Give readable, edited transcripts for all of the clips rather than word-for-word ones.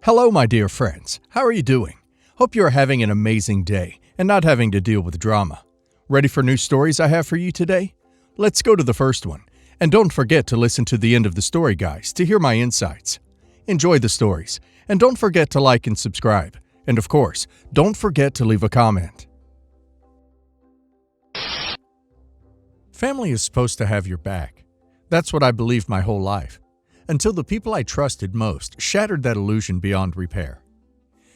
Hello, my dear friends. How are you doing? Hope you are having an amazing day and not having to deal with drama. Ready for new stories I have for you today? Let's go to the first one. And don't forget to listen to the end of the story, guys, to hear my insights. Enjoy the stories. And don't forget to like and subscribe. And of course, don't forget to leave a comment. Family is supposed to have your back. That's what I believed my whole life. Until the people I trusted most shattered that illusion beyond repair.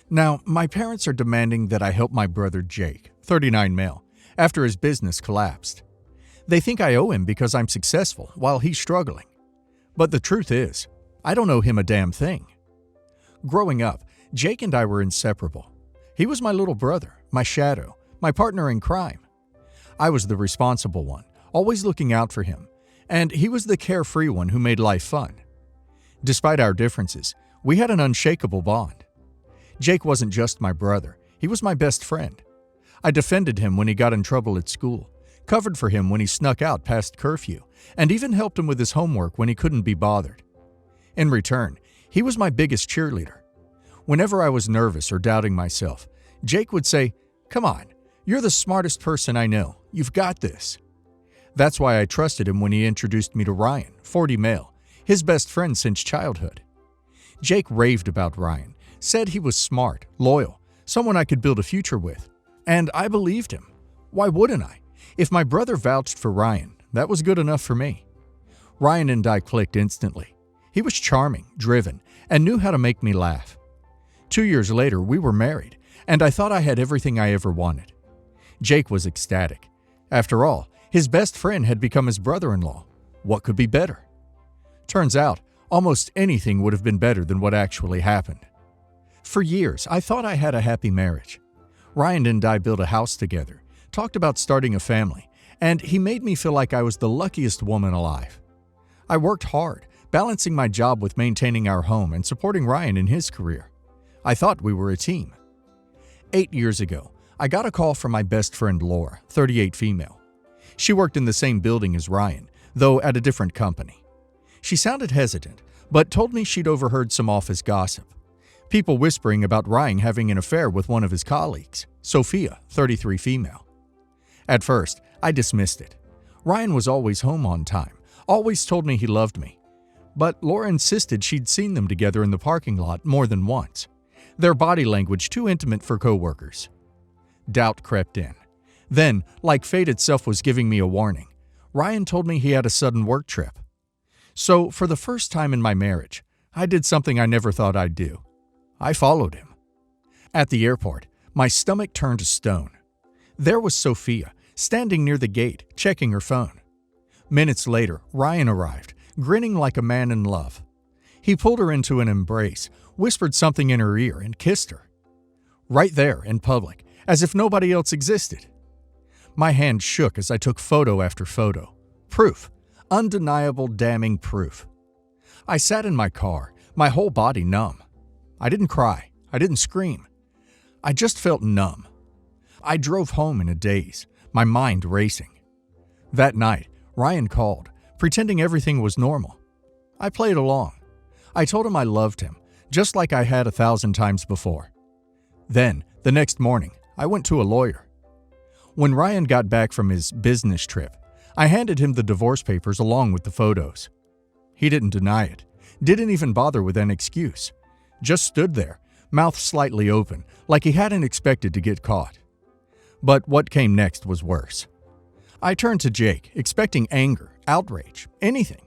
Now, my parents are demanding that I help my brother Jake, 39 male, after his business collapsed. They think I owe him because I'm successful while he's struggling. But the truth is, I don't owe him a damn thing. Growing up, Jake and I were inseparable. He was my little brother, my shadow, my partner in crime. I was the responsible one, always looking out for him, and he was the carefree one who made life fun. Despite our differences, we had an unshakable bond. Jake wasn't just my brother, he was my best friend. I defended him when he got in trouble at school, covered for him when he snuck out past curfew, and even helped him with his homework when he couldn't be bothered. In return, he was my biggest cheerleader. Whenever I was nervous or doubting myself, Jake would say, "Come on, you're the smartest person I know. You've got this." That's why I trusted him when he introduced me to Ryan, 40 male, his best friend since childhood. Jake raved about Ryan, said he was smart, loyal, someone I could build a future with. And I believed him. Why wouldn't I? If my brother vouched for Ryan, that was good enough for me. Ryan and I clicked instantly. He was charming, driven, and knew how to make me laugh. 2 years later, we were married, and I thought I had everything I ever wanted. Jake was ecstatic. After all, his best friend had become his brother-in-law. What could be better? Turns out, almost anything would have been better than what actually happened. For years, I thought I had a happy marriage. Ryan and I built a house together, talked about starting a family, and he made me feel like I was the luckiest woman alive. I worked hard, balancing my job with maintaining our home and supporting Ryan in his career. I thought we were a team. 8 years ago, I got a call from my best friend Laura, 38 female. She worked in the same building as Ryan, though at a different company. She sounded hesitant, but told me she'd overheard some office gossip. People whispering about Ryan having an affair with one of his colleagues, Sophia, 33 female. At first, I dismissed it. Ryan was always home on time, always told me he loved me. But Laura insisted she'd seen them together in the parking lot more than once. Their body language too intimate for coworkers. Doubt crept in. Then, like fate itself was giving me a warning, Ryan told me he had a sudden work trip. So, for the first time in my marriage, I did something I never thought I'd do. I followed him. At the airport, my stomach turned to stone. There was Sophia, standing near the gate, checking her phone. Minutes later, Ryan arrived, grinning like a man in love. He pulled her into an embrace, whispered something in her ear, and kissed her. Right there, in public, as if nobody else existed. My hand shook as I took photo after photo. Proof. Undeniable, damning proof. I sat in my car, my whole body numb. I didn't cry. I didn't scream. I just felt numb. I drove home in a daze, my mind racing. That night, Ryan called, pretending everything was normal. I played along. I told him I loved him, just like I had 1,000 times before. Then, the next morning, I went to a lawyer. When Ryan got back from his business trip, I handed him the divorce papers along with the photos. He didn't deny it, didn't even bother with an excuse. Just stood there, mouth slightly open, like he hadn't expected to get caught. But what came next was worse. I turned to Jake, expecting anger, outrage, anything.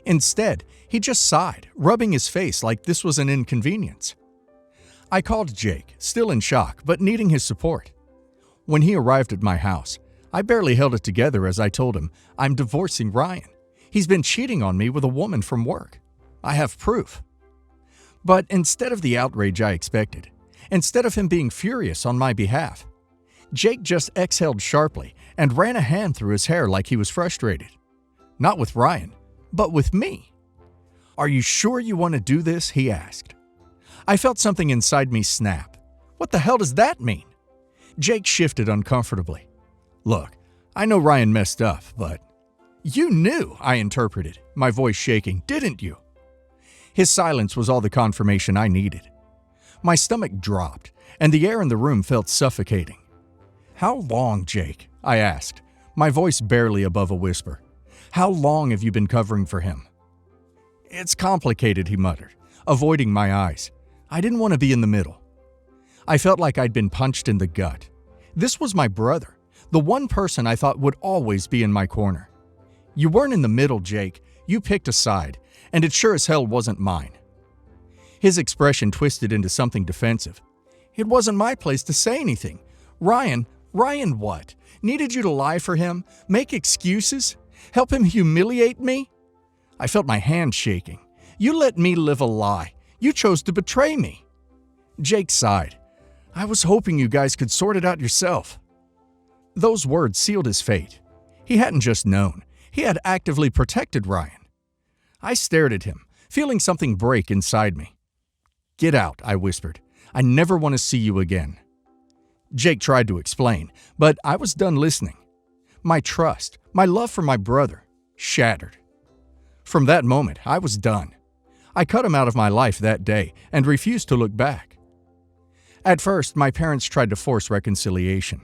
Instead, he just sighed, rubbing his face like this was an inconvenience. I called Jake, still in shock, but needing his support. When he arrived at my house, I barely held it together as I told him, "I'm divorcing Ryan. He's been cheating on me with a woman from work. I have proof." But instead of the outrage I expected, instead of him being furious on my behalf, Jake just exhaled sharply and ran a hand through his hair like he was frustrated. Not with Ryan, but with me. "Are you sure you want to do this?" he asked. I felt something inside me snap. What the hell does that mean? Jake shifted uncomfortably. "Look, I know Ryan messed up, but..." "You knew," I interpreted, my voice shaking, "didn't you?" His silence was all the confirmation I needed. My stomach dropped, and the air in the room felt suffocating. "How long, Jake?" I asked, my voice barely above a whisper. "How long have you been covering for him?" "It's complicated," he muttered, avoiding my eyes. I didn't want to be in the middle. I felt like I'd been punched in the gut. This was my brother, the one person I thought would always be in my corner. "You weren't in the middle, Jake. You picked a side, and it sure as hell wasn't mine." His expression twisted into something defensive. "It wasn't my place to say anything. Ryan what? Needed you to lie for him? Make excuses? Help him humiliate me?" I felt my hand shaking. "You let me live a lie. You chose to betray me." Jake sighed. "I was hoping you guys could sort it out yourself." Those words sealed his fate. He hadn't just known. He had actively protected Ryan. I stared at him, feeling something break inside me. "Get out," I whispered. "I never want to see you again." Jake tried to explain, but I was done listening. My trust, my love for my brother, shattered. From that moment, I was done. I cut him out of my life that day and refused to look back. At first, my parents tried to force reconciliation.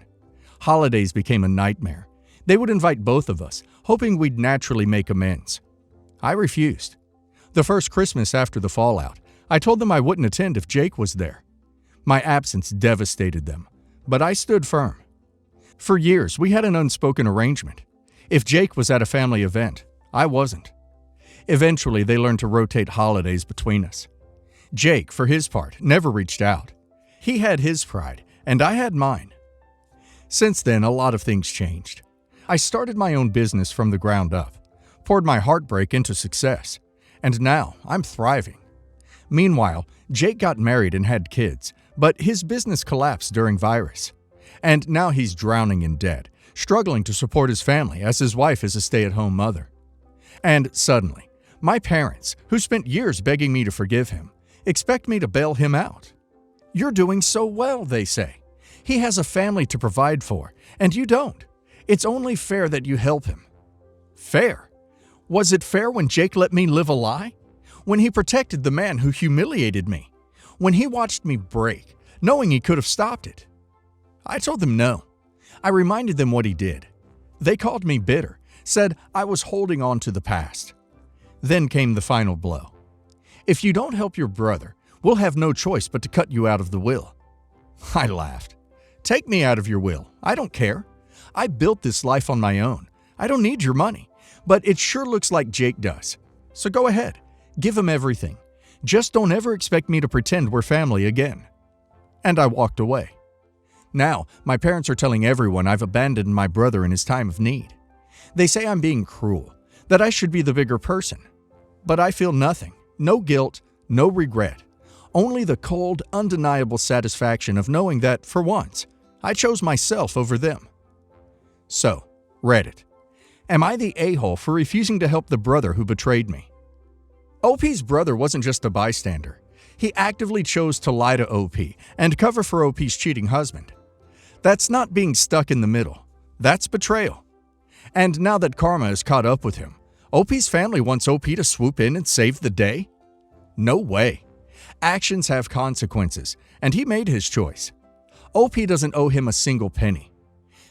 Holidays became a nightmare. They would invite both of us, hoping we'd naturally make amends. I refused. The first Christmas after the fallout, I told them I wouldn't attend if Jake was there. My absence devastated them, but I stood firm. For years, we had an unspoken arrangement. If Jake was at a family event, I wasn't. Eventually, they learned to rotate holidays between us. Jake, for his part, never reached out. He had his pride, and I had mine. Since then, a lot of things changed. I started my own business from the ground up, poured my heartbreak into success, and now I'm thriving. Meanwhile, Jake got married and had kids, but his business collapsed during virus. And now he's drowning in debt, struggling to support his family as his wife is a stay-at-home mother. And suddenly, my parents, who spent years begging me to forgive him, expect me to bail him out. "You're doing so well," they say. "He has a family to provide for, and you don't. It's only fair that you help him." Fair? Was it fair when Jake let me live a lie? When he protected the man who humiliated me? When he watched me break, knowing he could have stopped it? I told them no. I reminded them what he did. They called me bitter, said I was holding on to the past. Then came the final blow. "If you don't help your brother, we'll have no choice but to cut you out of the will." I laughed. "Take me out of your will. I don't care. I built this life on my own. I don't need your money. But it sure looks like Jake does. So go ahead. Give him everything. Just don't ever expect me to pretend we're family again." And I walked away. Now, my parents are telling everyone I've abandoned my brother in his time of need. They say I'm being cruel, that I should be the bigger person. But I feel nothing. No guilt, no regret. Only the cold, undeniable satisfaction of knowing that, for once, I chose myself over them. So, Reddit. Am I the a-hole for refusing to help the brother who betrayed me? OP's brother wasn't just a bystander. He actively chose to lie to OP and cover for OP's cheating husband. That's not being stuck in the middle. That's betrayal. And now that karma has caught up with him, OP's family wants OP to swoop in and save the day? No way. Actions have consequences, and he made his choice. OP doesn't owe him a single penny.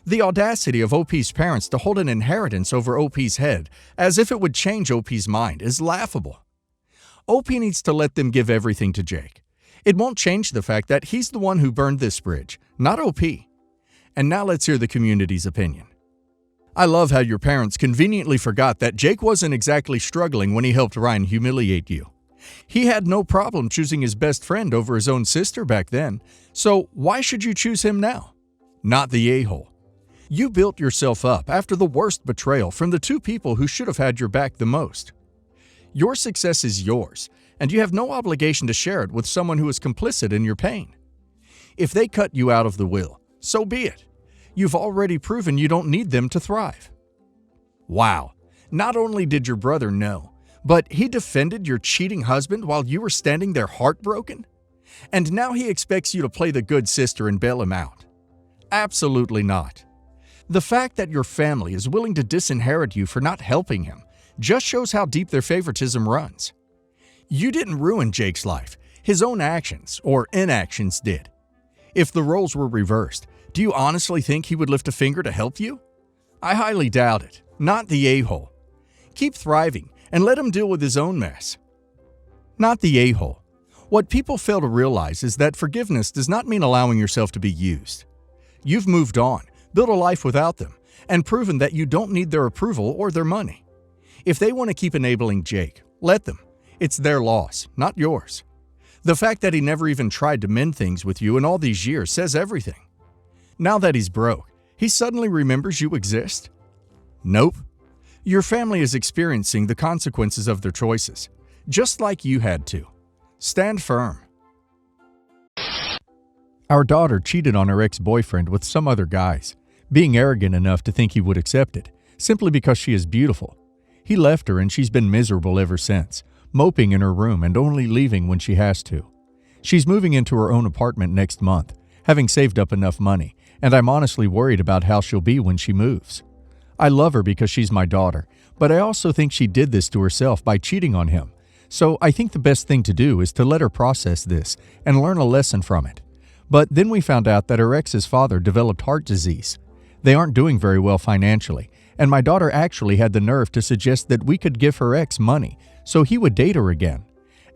The audacity of OP's parents to hold an inheritance over OP's head as if it would change OP's mind is laughable. OP needs to let them give everything to Jake. It won't change the fact that he's the one who burned this bridge, not OP. And now let's hear the community's opinion. I love how your parents conveniently forgot that Jake wasn't exactly struggling when he helped Ryan humiliate you. He had no problem choosing his best friend over his own sister back then, so why should you choose him now? Not the a-hole. You built yourself up after the worst betrayal from the two people who should have had your back the most. Your success is yours, and you have no obligation to share it with someone who is complicit in your pain. If they cut you out of the will, so be it. You've already proven you don't need them to thrive. Wow, not only did your brother know, but he defended your cheating husband while you were standing there heartbroken? And now he expects you to play the good sister and bail him out. Absolutely not. The fact that your family is willing to disinherit you for not helping him just shows how deep their favoritism runs. You didn't ruin Jake's life. His own actions or inactions did. If the roles were reversed, do you honestly think he would lift a finger to help you? I highly doubt it. Not the a-hole. Keep thriving and let him deal with his own mess. Not the a-hole. What people fail to realize is that forgiveness does not mean allowing yourself to be used. You've moved on, built a life without them, and proven that you don't need their approval or their money. If they want to keep enabling Jake, let them. It's their loss, not yours. The fact that he never even tried to mend things with you in all these years says everything. Now that he's broke, he suddenly remembers you exist? Nope. Your family is experiencing the consequences of their choices, just like you had to. Stand firm. Our daughter cheated on her ex-boyfriend with some other guys, being arrogant enough to think he would accept it, simply because she is beautiful. He left her and she's been miserable ever since, moping in her room and only leaving when she has to. She's moving into her own apartment next month, having saved up enough money, and I'm honestly worried about how she'll be when she moves. I love her because she's my daughter, but I also think she did this to herself by cheating on him. So I think the best thing to do is to let her process this and learn a lesson from it. But then we found out that her ex's father developed heart disease. They aren't doing very well financially, and my daughter actually had the nerve to suggest that we could give her ex money so he would date her again.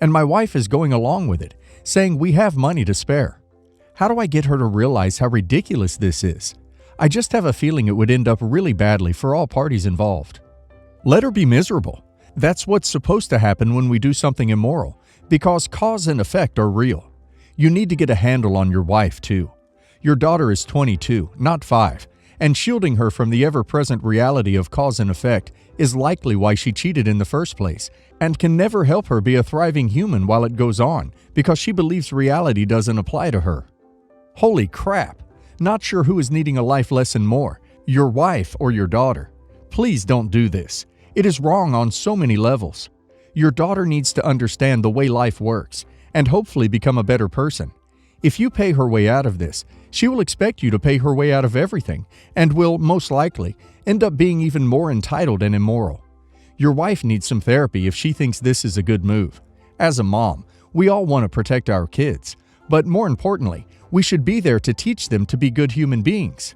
And my wife is going along with it, saying we have money to spare. How do I get her to realize how ridiculous this is? I just have a feeling it would end up really badly for all parties involved. Let her be miserable. That's what's supposed to happen when we do something immoral, because cause and effect are real. You need to get a handle on your wife, too. Your daughter is 22, not 5, and shielding her from the ever-present reality of cause and effect is likely why she cheated in the first place, and can never help her be a thriving human while it goes on, because she believes reality doesn't apply to her. Holy crap! Not sure who is needing a life lesson more, your wife or your daughter. Please don't do this. It is wrong on so many levels. Your daughter needs to understand the way life works, and hopefully become a better person. If you pay her way out of this, she will expect you to pay her way out of everything, and will, most likely, end up being even more entitled and immoral. Your wife needs some therapy if she thinks this is a good move. As a mom, we all want to protect our kids, but more importantly, we should be there to teach them to be good human beings.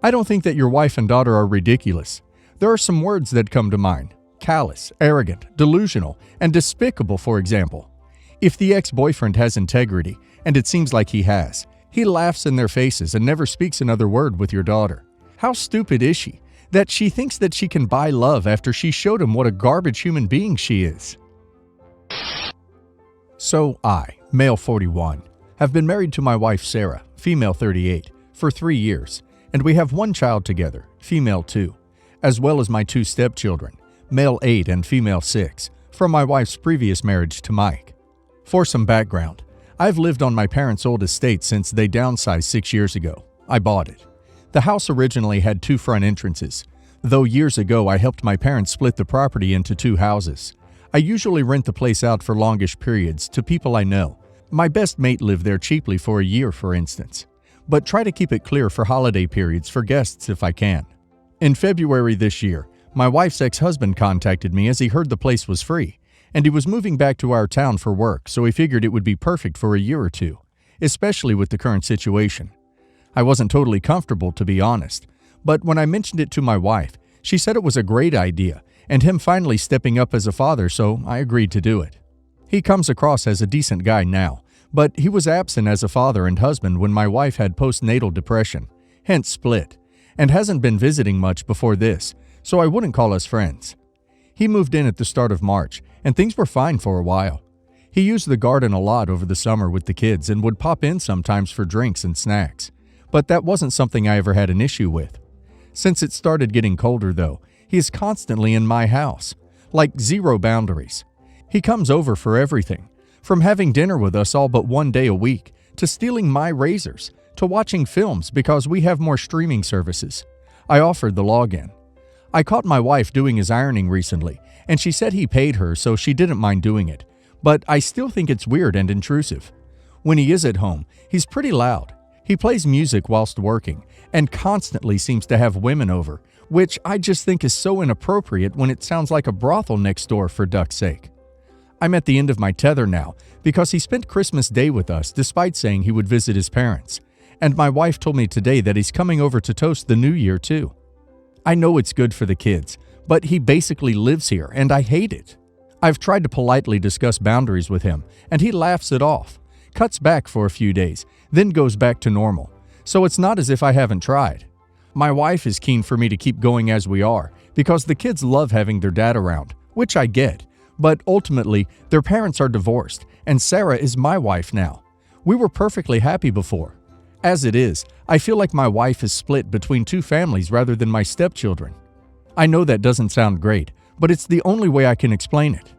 I don't think that your wife and daughter are ridiculous. There are some words that come to mind: callous, arrogant, delusional, and despicable, for example. If the ex-boyfriend has integrity, and it seems like he has, he laughs in their faces and never speaks another word with your daughter. How stupid is she, that she thinks that she can buy love after she showed him what a garbage human being she is? So I, male 41, have been married to my wife Sarah, female 38, for 3 years, and we have one child together, female 2, as well as my 2 stepchildren, male 8 and female 6, from my wife's previous marriage to Mike. For some background, I've lived on my parents' old estate since they downsized 6 years ago. I bought it. The house originally had 2 front entrances, though years ago I helped my parents split the property into 2 houses. I usually rent the place out for longish periods to people I know. My best mate lived there cheaply for a year, for instance, but try to keep it clear for holiday periods for guests if I can. In February this year, my wife's ex-husband contacted me as he heard the place was free, and he was moving back to our town for work, so he figured it would be perfect for a year or 2, especially with the current situation. I wasn't totally comfortable, to be honest, but when I mentioned it to my wife, she said it was a great idea, and him finally stepping up as a father, so I agreed to do it. He comes across as a decent guy now, but he was absent as a father and husband when my wife had postnatal depression, hence split, and hasn't been visiting much before this, so I wouldn't call us friends. He moved in at the start of March, and things were fine for a while. He used the garden a lot over the summer with the kids and would pop in sometimes for drinks and snacks, but that wasn't something I ever had an issue with. Since it started getting colder, though, he is constantly in my house, like zero boundaries. He comes over for everything, from having dinner with us all but 1 day a week, to stealing my razors, to watching films because we have more streaming services. I offered the login. I caught my wife doing his ironing recently, and she said he paid her, so she didn't mind doing it, but I still think it's weird and intrusive. When he is at home, he's pretty loud. He plays music whilst working, and constantly seems to have women over, which I just think is so inappropriate when it sounds like a brothel next door, for duck's sake. I'm at the end of my tether now because he spent Christmas Day with us despite saying he would visit his parents. And my wife told me today that he's coming over to toast the new year too. I know it's good for the kids, but he basically lives here and I hate it. I've tried to politely discuss boundaries with him and he laughs it off, cuts back for a few days, then goes back to normal. So it's not as if I haven't tried. My wife is keen for me to keep going as we are because the kids love having their dad around, which I get. But ultimately, their parents are divorced, and Sarah is my wife now. We were perfectly happy before. As it is, I feel like my wife is split between two families rather than my stepchildren. I know that doesn't sound great, but it's the only way I can explain it.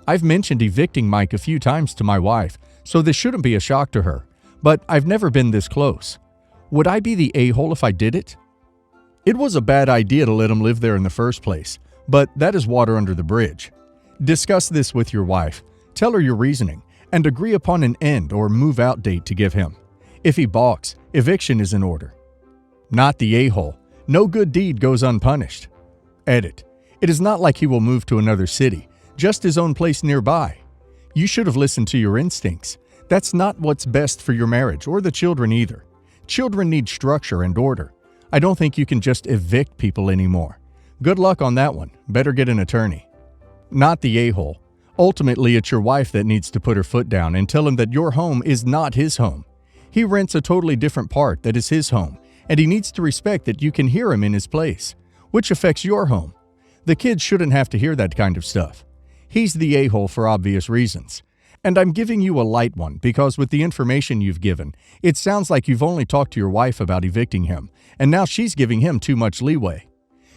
I've mentioned evicting Mike a few times to my wife, so this shouldn't be a shock to her, but I've never been this close. Would I be the a-hole if I did it? It was a bad idea to let him live there in the first place, but that is water under the bridge. Discuss this with your wife, tell her your reasoning, and agree upon an end or move-out date to give him. If he balks, eviction is in order. Not the a-hole. No good deed goes unpunished. Edit. It is not like he will move to another city, just his own place nearby. You should have listened to your instincts. That's not what's best for your marriage or the children either. Children need structure and order. I don't think you can just evict people anymore. Good luck on that one. Better get an attorney. Not the a-hole. Ultimately, it's your wife that needs to put her foot down and tell him that your home is not his home. He rents a totally different part that is his home, and he needs to respect that you can hear him in his place, which affects your home. The kids shouldn't have to hear that kind of stuff. He's the a-hole for obvious reasons. And I'm giving you a light one because with the information you've given, it sounds like you've only talked to your wife about evicting him, and now she's giving him too much leeway.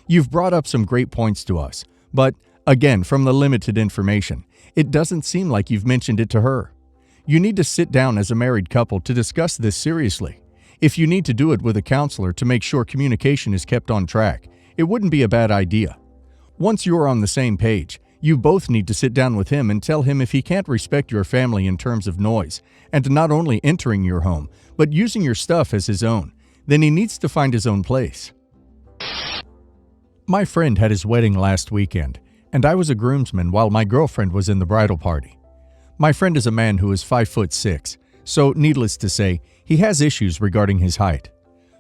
You've brought up some great points to us, but again, from the limited information, it doesn't seem like you've mentioned it to her. You need to sit down as a married couple to discuss this seriously. If you need to do it with a counselor to make sure communication is kept on track, it wouldn't be a bad idea. Once you're on the same page, you both need to sit down with him and tell him if he can't respect your family in terms of noise, and not only entering your home, but using your stuff as his own, then he needs to find his own place. My friend had his wedding last weekend, and I was a groomsman while my girlfriend was in the bridal party. My friend is a man who is 5'6", so needless to say, he has issues regarding his height.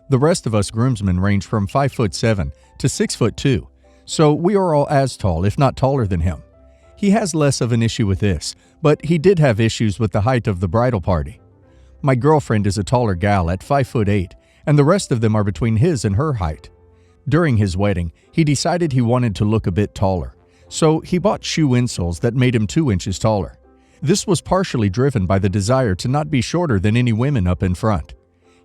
The rest of us groomsmen range from 5'7" to 6'2", so we are all as tall, if not taller than him. He has less of an issue with this, but he did have issues with the height of the bridal party. My girlfriend is a taller gal at 5'8", and the rest of them are between his and her height. During his wedding, he decided he wanted to look a bit taller, so he bought shoe insoles that made him 2 inches taller. This was partially driven by the desire to not be shorter than any women up in front.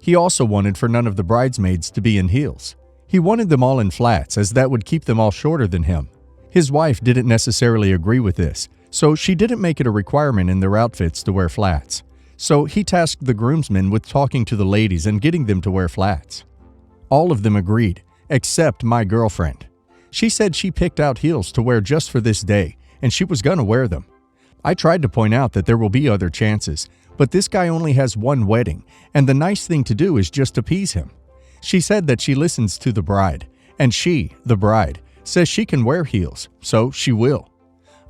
He also wanted for none of the bridesmaids to be in heels. He wanted them all in flats, as that would keep them all shorter than him. His wife didn't necessarily agree with this, so she didn't make it a requirement in their outfits to wear flats. So he tasked the groomsmen with talking to the ladies and getting them to wear flats. All of them agreed, except my girlfriend. She said she picked out heels to wear just for this day, and she was gonna wear them. I tried to point out that there will be other chances, but this guy only has one wedding, and the nice thing to do is just appease him. She said that she listens to the bride, and she, the bride, says she can wear heels, so she will.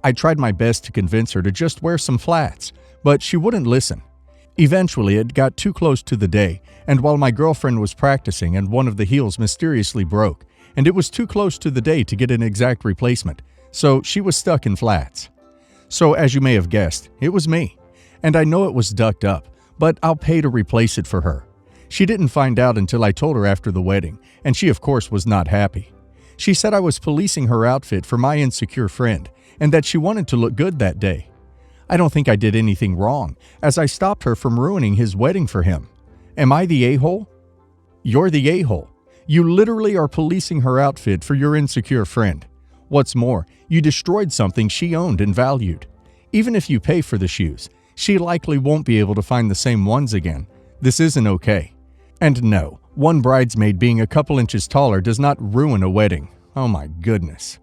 I tried my best to convince her to just wear some flats, but she wouldn't listen. Eventually, it got too close to the day, and while my girlfriend was practicing and one of the heels mysteriously broke, and it was too close to the day to get an exact replacement, so she was stuck in flats. So as you may have guessed, it was me. And I know it was ducked up, but I'll pay to replace it for her. She didn't find out until I told her after the wedding, and she of course was not happy. She said I was policing her outfit for my insecure friend, and that she wanted to look good that day. I don't think I did anything wrong, as I stopped her from ruining his wedding for him. Am I the a-hole? You're the a-hole. You literally are policing her outfit for your insecure friend. What's more, you destroyed something she owned and valued. Even if you pay for the shoes, she likely won't be able to find the same ones again. This isn't okay. And no, one bridesmaid being a couple inches taller does not ruin a wedding. Oh my goodness.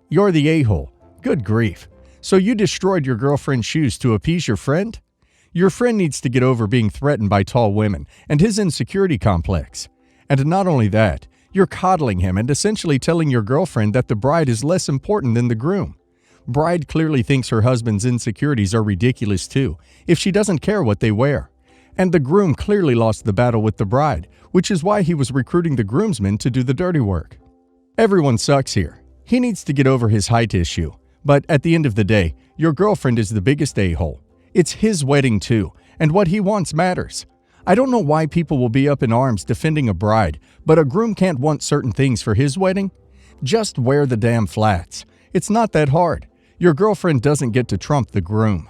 You're the a-hole. Good grief. So you destroyed your girlfriend's shoes to appease your friend? Your friend needs to get over being threatened by tall women and his insecurity complex. And not only that, you're coddling him and essentially telling your girlfriend that the bride is less important than the groom. Bride clearly thinks her husband's insecurities are ridiculous too, if she doesn't care what they wear. And the groom clearly lost the battle with the bride, which is why he was recruiting the groomsmen to do the dirty work. Everyone sucks here. He needs to get over his height issue. But at the end of the day, your girlfriend is the biggest a-hole. It's his wedding too, and what he wants matters. I don't know why people will be up in arms defending a bride, but a groom can't want certain things for his wedding? Just wear the damn flats. It's not that hard. Your girlfriend doesn't get to trump the groom.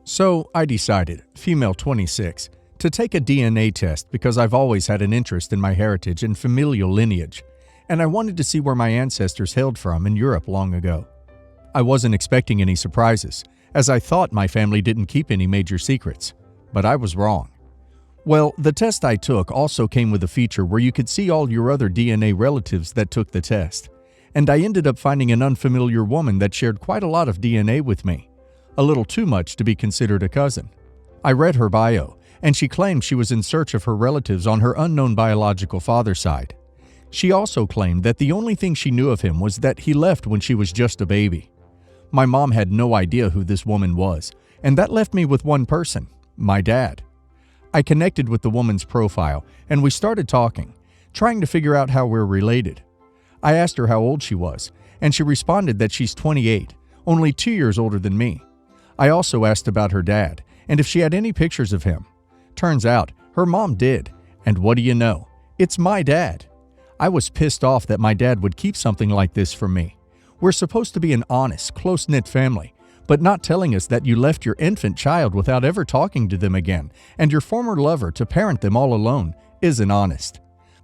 So I decided, female 26, to take a DNA test because I've always had an interest in my heritage and familial lineage, and I wanted to see where my ancestors hailed from in Europe long ago. I wasn't expecting any surprises, as I thought my family didn't keep any major secrets, but I was wrong. Well, the test I took also came with a feature where you could see all your other DNA relatives that took the test, and I ended up finding an unfamiliar woman that shared quite a lot of DNA with me, a little too much to be considered a cousin. I read her bio, and she claimed she was in search of her relatives on her unknown biological father's side. She also claimed that the only thing she knew of him was that he left when she was just a baby. My mom had no idea who this woman was, and that left me with one person, my dad. I connected with the woman's profile, and we started talking, trying to figure out how we're related. I asked her how old she was, and she responded that she's 28, only 2 years older than me. I also asked about her dad, and if she had any pictures of him. Turns out, her mom did, and what do you know? It's my dad. I was pissed off that my dad would keep something like this from me. We're supposed to be an honest, close-knit family, but not telling us that you left your infant child without ever talking to them again, and your former lover to parent them all alone, isn't honest.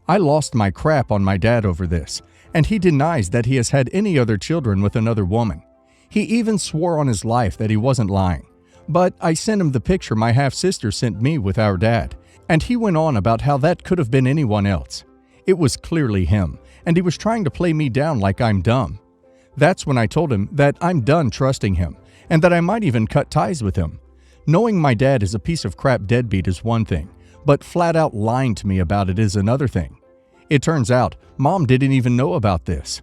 I lost my crap on my dad over this, and he denies that he has had any other children with another woman. He even swore on his life that he wasn't lying. But I sent him the picture my half-sister sent me with our dad, and he went on about how that could have been anyone else. It was clearly him, and he was trying to play me down like I'm dumb. That's when I told him that I'm done trusting him, and that I might even cut ties with him. Knowing my dad is a piece of crap deadbeat is one thing, but flat out lying to me about it is another thing. It turns out, Mom didn't even know about this.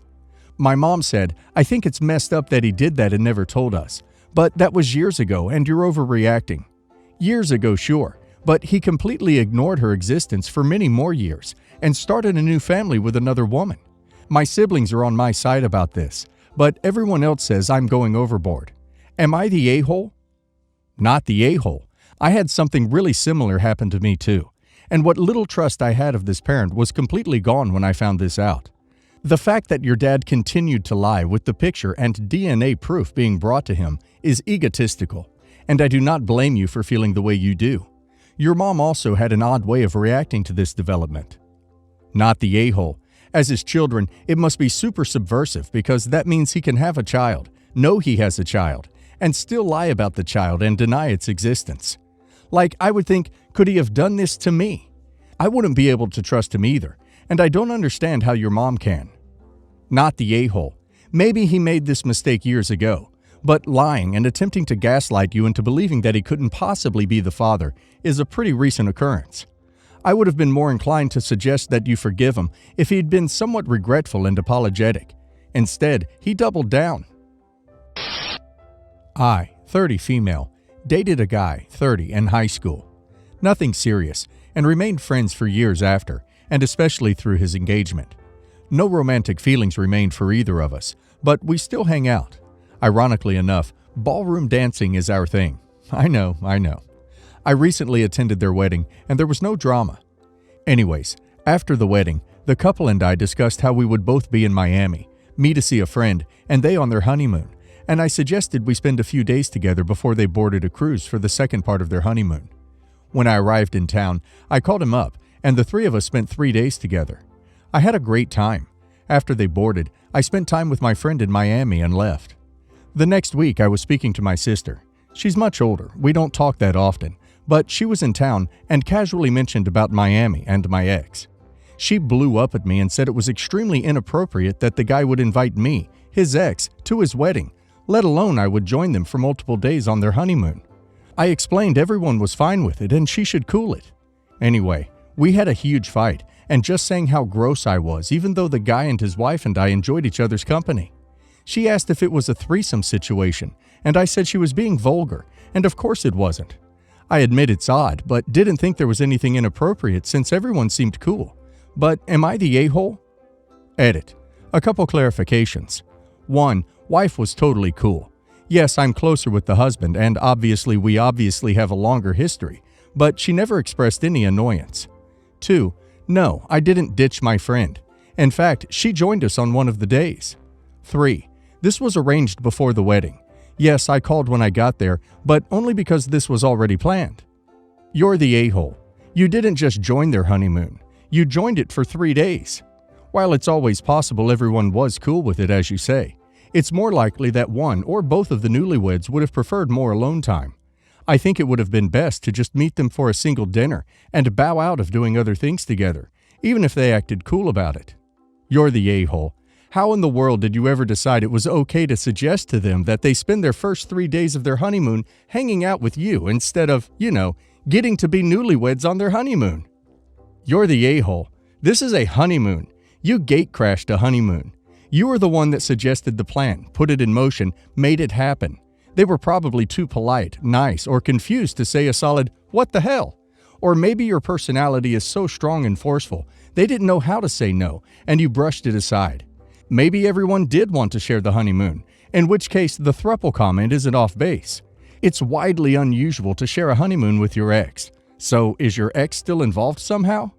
My mom said, "I think it's messed up that he did that and never told us. But that was years ago and you're overreacting." Years ago, sure, but he completely ignored her existence for many more years and started a new family with another woman. My siblings are on my side about this, but everyone else says I'm going overboard. Am I the a-hole? Not the a-hole. I had something really similar happen to me too, and what little trust I had of this parent was completely gone when I found this out. The fact that your dad continued to lie with the picture and DNA proof being brought to him is egotistical, and I do not blame you for feeling the way you do. Your mom also had an odd way of reacting to this development. Not the a-hole. As his children, it must be super subversive because that means he can have a child, know he has a child, and still lie about the child and deny its existence. Like, I would think, could he have done this to me? I wouldn't be able to trust him either, and I don't understand how your mom can. Not the a-hole. Maybe he made this mistake years ago, but lying and attempting to gaslight you into believing that he couldn't possibly be the father is a pretty recent occurrence. I would have been more inclined to suggest that you forgive him if he'd been somewhat regretful and apologetic. Instead, he doubled down. I, 30 female, dated a guy, 30, in high school. Nothing serious, and remained friends for years after, and especially through his engagement. No romantic feelings remained for either of us, but we still hang out. Ironically enough, ballroom dancing is our thing. I know. I recently attended their wedding, and there was no drama. Anyways, after the wedding, the couple and I discussed how we would both be in Miami, me to see a friend, and they on their honeymoon, and I suggested we spend a few days together before they boarded a cruise for the second part of their honeymoon. When I arrived in town, I called him up, and the three of us spent 3 days together. I had a great time. After they boarded, I spent time with my friend in Miami and left. The next week, I was speaking to my sister. She's much older, we don't talk that often, but she was in town and casually mentioned about Miami and my ex. She blew up at me and said it was extremely inappropriate that the guy would invite me, his ex, to his wedding, let alone I would join them for multiple days on their honeymoon. I explained everyone was fine with it and she should cool it. Anyway, we had a huge fight, and just saying how gross I was, even though the guy and his wife and I enjoyed each other's company. She asked if it was a threesome situation, and I said she was being vulgar, and of course it wasn't. I admit it's odd, but didn't think there was anything inappropriate since everyone seemed cool. But am I the a-hole? Edit. A couple clarifications. 1. Wife was totally cool. Yes, I'm closer with the husband, and we obviously have a longer history, but she never expressed any annoyance. 2. No, I didn't ditch my friend. In fact, she joined us on one of the days. 3. This was arranged before the wedding. Yes, I called when I got there, but only because this was already planned. You're the a-hole. You didn't just join their honeymoon. You joined it for 3 days. While it's always possible everyone was cool with it, as you say, it's more likely that one or both of the newlyweds would have preferred more alone time. I think it would have been best to just meet them for a single dinner and bow out of doing other things together, even if they acted cool about it. You're the a-hole. How in the world did you ever decide it was okay to suggest to them that they spend their first 3 days of their honeymoon hanging out with you instead of, getting to be newlyweds on their honeymoon? You're the a-hole. This is a honeymoon. You gate-crashed a honeymoon. You were the one that suggested the plan, put it in motion, made it happen. They were probably too polite, nice, or confused to say a solid, "What the hell?" Or maybe your personality is so strong and forceful, they didn't know how to say no, and you brushed it aside. Maybe everyone did want to share the honeymoon, in which case the throuple comment isn't off base. It's widely unusual to share a honeymoon with your ex. So is your ex still involved somehow?